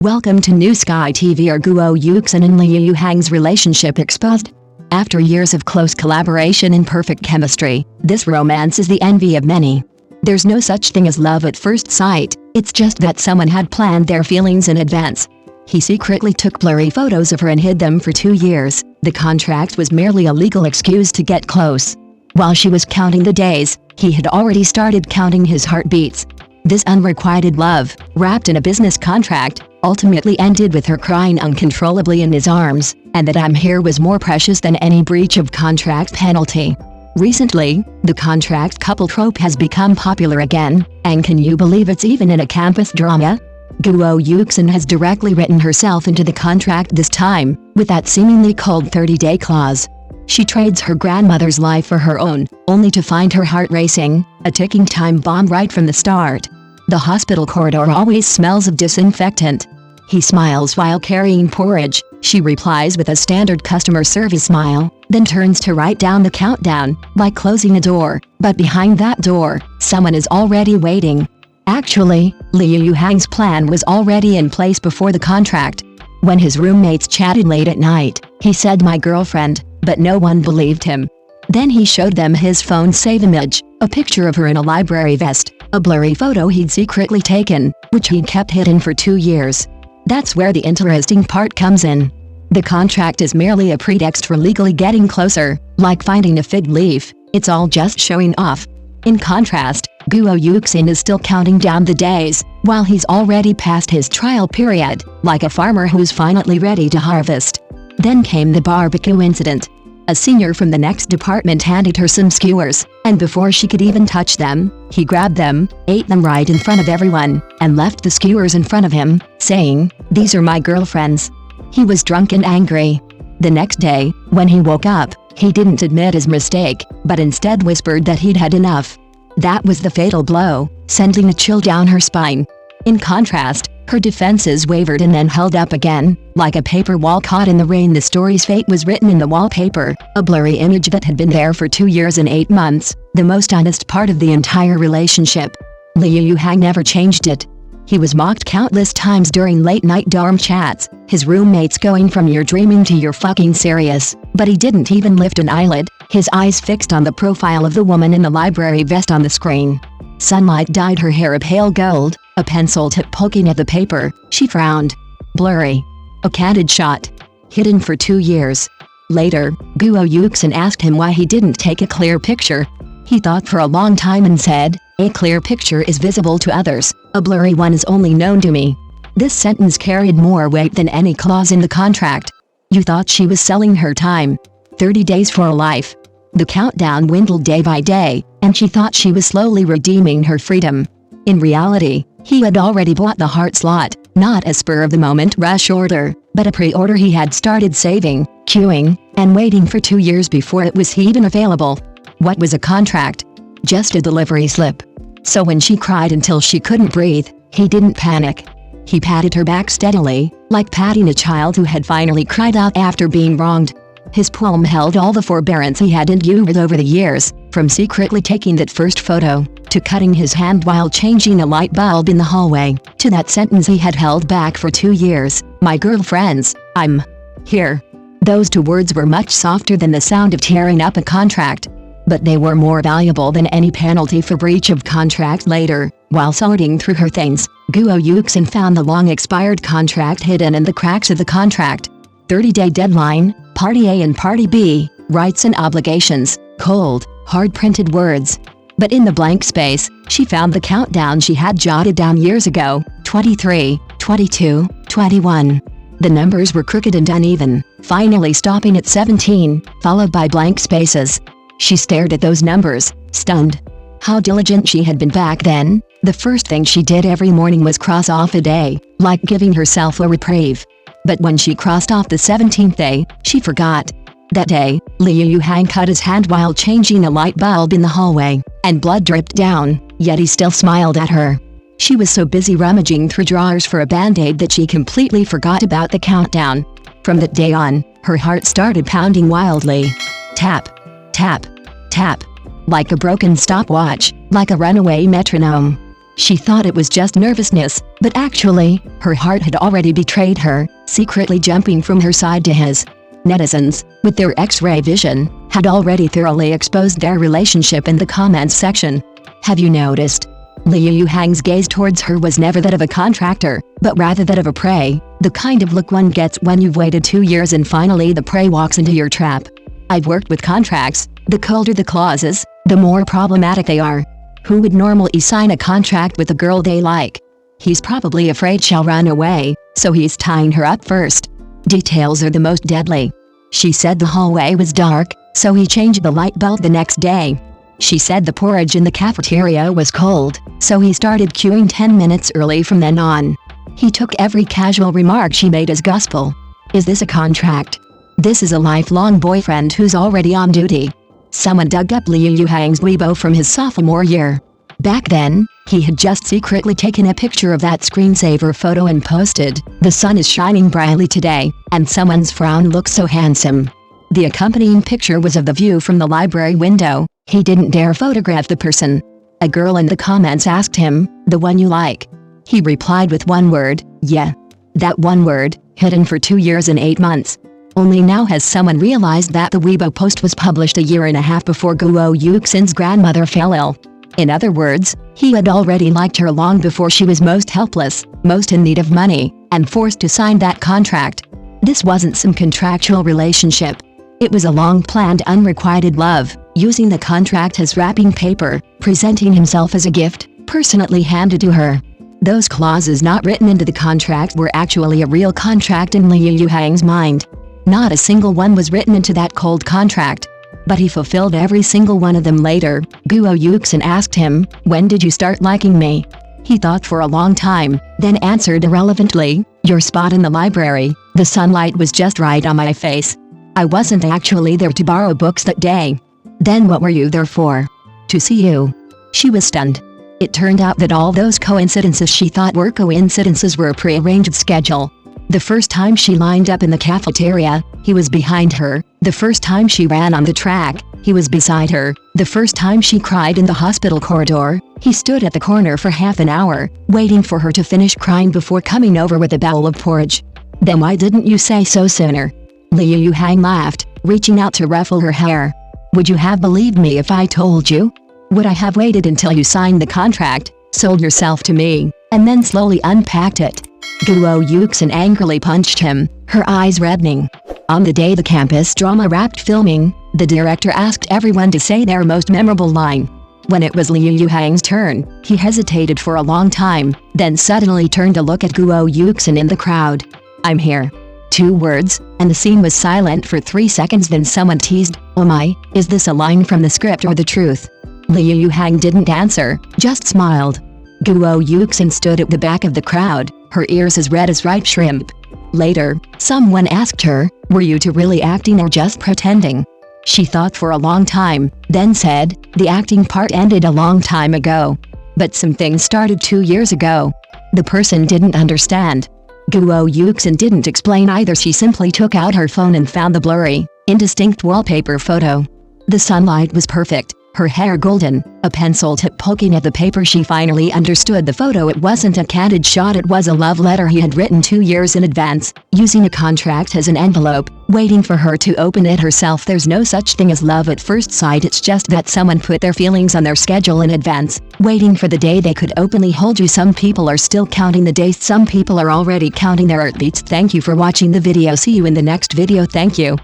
Welcome to New Sky TV. Are Guo Yuxin and Liu Yuhang's relationship exposed? After years of close collaboration and perfect chemistry, this romance is the envy of many. There's no such thing as love at first sight, it's just that someone had planned their feelings in advance. He secretly took blurry photos of her and hid them for 2 years. The contract was merely a legal excuse to get close. While she was counting the days, he had already started counting his heartbeats. This unrequited love, wrapped in a business contract, ultimately ended with her crying uncontrollably in his arms, and that "I'm here" was more precious than any breach of contract penalty. Recently, the contract couple trope has become popular again, and can you believe it's even in a campus drama? Guo Yuxin has directly written herself into the contract this time, with that seemingly cold 30-day clause. She trades her grandmother's life for her own, only to find her heart racing, a ticking time bomb right from the start. The hospital corridor always smells of disinfectant. He smiles while carrying porridge. She replies with a standard customer service smile, then turns to write down the countdown, like closing a door. But behind that door, someone is already waiting. Actually, Liu Yuhang's plan was already in place before the contract. When his roommates chatted late at night, he said "my girlfriend," but no one believed him. Then he showed them his phone save image, a picture of her in a library vest, a blurry photo he'd secretly taken, which he'd kept hidden for 2 years. That's where the interesting part comes in. The contract is merely a pretext for legally getting closer, like finding a fig leaf, it's all just showing off. In contrast, Guo Yuxin is still counting down the days, while he's already past his trial period, like a farmer who's finally ready to harvest. Then came the barbecue incident. A senior from the next department handed her some skewers, and before she could even touch them, he grabbed them, ate them right in front of everyone, and left the skewers in front of him, saying, "These are my girlfriend's." He was drunk and angry. The next day, when he woke up, he didn't admit his mistake, but instead whispered that he'd had enough. That was the fatal blow, sending a chill down her spine. In contrast, her defenses wavered and then held up again, like a paper wall caught in the rain. The story's fate was written in the wallpaper, a blurry image that had been there for 2 years and 8 months, the most honest part of the entire relationship. Liu Yuhang never changed it. He was mocked countless times during late-night dorm chats, his roommates going from "you're dreaming" to "you're fucking serious," but he didn't even lift an eyelid, his eyes fixed on the profile of the woman in the library vest on the screen. Sunlight dyed her hair a pale gold, a pencil tip poking at the paper. She frowned. Blurry. A candid shot. Hidden for 2 years. Later, Guo Yuxin asked him why he didn't take a clear picture. He thought for a long time and said, "A clear picture is visible to others, a blurry one is only known to me." This sentence carried more weight than any clause in the contract. You thought she was selling her time. 30 days for a life. The countdown dwindled day by day, and she thought she was slowly redeeming her freedom. In reality, he had already bought the heart slot, not a spur-of-the-moment rush order, but a pre-order he had started saving, queuing, and waiting for 2 years before it was even available. What was a contract? Just a delivery slip. So when she cried until she couldn't breathe, he didn't panic. He patted her back steadily, like patting a child who had finally cried out after being wronged. His palm held all the forbearance he had endured over the years, from secretly taking that first photo, to cutting his hand while changing a light bulb in the hallway, to that sentence he had held back for 2 years, "My girlfriends, I'm here." Those 2 words were much softer than the sound of tearing up a contract. But they were more valuable than any penalty for breach of contract. Later, while sorting through her things, Guo Yuxin found the long-expired contract hidden in the cracks of the contract. 30-day deadline, Party A and Party B, rights and obligations, cold, hard-printed words. But in the blank space, she found the countdown she had jotted down years ago, 23, 22, 21. The numbers were crooked and uneven, finally stopping at 17, followed by blank spaces. She stared at those numbers, stunned. How diligent she had been back then. The first thing she did every morning was cross off a day, like giving herself a reprieve. But when she crossed off the 17th day, she forgot. That day, Liu Yuhang cut his hand while changing a light bulb in the hallway, and blood dripped down, yet he still smiled at her. She was so busy rummaging through drawers for a band-aid that she completely forgot about the countdown. From that day on, her heart started pounding wildly. Tap. Tap. Tap. Like a broken stopwatch, like a runaway metronome. She thought it was just nervousness, but actually, her heart had already betrayed her, secretly jumping from her side to his. Netizens, with their X-ray vision, had already thoroughly exposed their relationship in the comments section. Have you noticed? Liu Yuhang's gaze towards her was never that of a contractor, but rather that of a prey, the kind of look one gets when you've waited 2 years and finally the prey walks into your trap. I've worked with contracts, the colder the clauses, the more problematic they are. Who would normally sign a contract with a girl they like? He's probably afraid she'll run away, so he's tying her up first. Details are the most deadly. She said the hallway was dark, so he changed the light bulb the next day. She said the porridge in the cafeteria was cold, so he started queuing 10 minutes early from then on. He took every casual remark she made as gospel. Is this a contract? This is a lifelong boyfriend who's already on duty. Someone dug up Liu Yuhang's Weibo from his sophomore year. Back then, he had just secretly taken a picture of that screensaver photo and posted, "The sun is shining brightly today, and someone's frown looks so handsome." The accompanying picture was of the view from the library window. He didn't dare photograph the person. A girl in the comments asked him, "The one you like?" He replied with one word, "Yeah." That one word, hidden for 2 years and 8 months. Only now has someone realized that the Weibo post was published a year and a half before Guo Yuxin's grandmother fell ill. In other words, he had already liked her long before she was most helpless, most in need of money, and forced to sign that contract. This wasn't some contractual relationship. It was a long-planned unrequited love, using the contract as wrapping paper, presenting himself as a gift, personally handed to her. Those clauses not written into the contract were actually a real contract in Liu Yuhang's mind. Not a single one was written into that cold contract. But he fulfilled every single one of them later. Guo Yuxin asked him, "When did you start liking me?" He thought for a long time, then answered irrelevantly, "Your spot in the library, the sunlight was just right on my face. I wasn't actually there to borrow books that day." "Then what were you there for?" "To see you." She was stunned. It turned out that all those coincidences she thought were coincidences were a prearranged schedule. The first time she lined up in the cafeteria, he was behind her. The first time she ran on the track, he was beside her. The first time she cried in the hospital corridor, he stood at the corner for half an hour, waiting for her to finish crying before coming over with a bowl of porridge. "Then why didn't you say so sooner?" Liu Yuhang laughed, reaching out to ruffle her hair. "Would you have believed me if I told you? Would I have waited until you signed the contract, sold yourself to me, and then slowly unpacked it?" Guo Yuxin angrily punched him, her eyes reddening. On the day the campus drama wrapped filming, the director asked everyone to say their most memorable line. When it was Liu Yuhang's turn, he hesitated for a long time, then suddenly turned to look at Guo Yuxin in the crowd. "I'm here." 2 words, and the scene was silent for 3 seconds. Then someone teased, "Oh my, is this a line from the script or the truth?" Liu Yuhang didn't answer, just smiled. Guo Yuxin stood at the back of the crowd, her ears as red as ripe shrimp. Later, someone asked her, "Were you two really acting or just pretending?" She thought for a long time, then said, "The acting part ended a long time ago. But some things started 2 years ago." The person didn't understand. Guo Yuxin didn't explain either. She simply took out her phone and found the blurry, indistinct wallpaper photo. The sunlight was perfect, her hair golden, a pencil tip poking at the paper. She finally understood the photo. It wasn't a candid shot, it was a love letter he had written 2 years in advance, using a contract as an envelope, waiting for her to open it herself. There's no such thing as love at first sight, it's just that someone put their feelings on their schedule in advance, waiting for the day they could openly hold you. Some people are still counting the days, some people are already counting their heartbeats. Thank you for watching the video. See you in the next video. Thank you.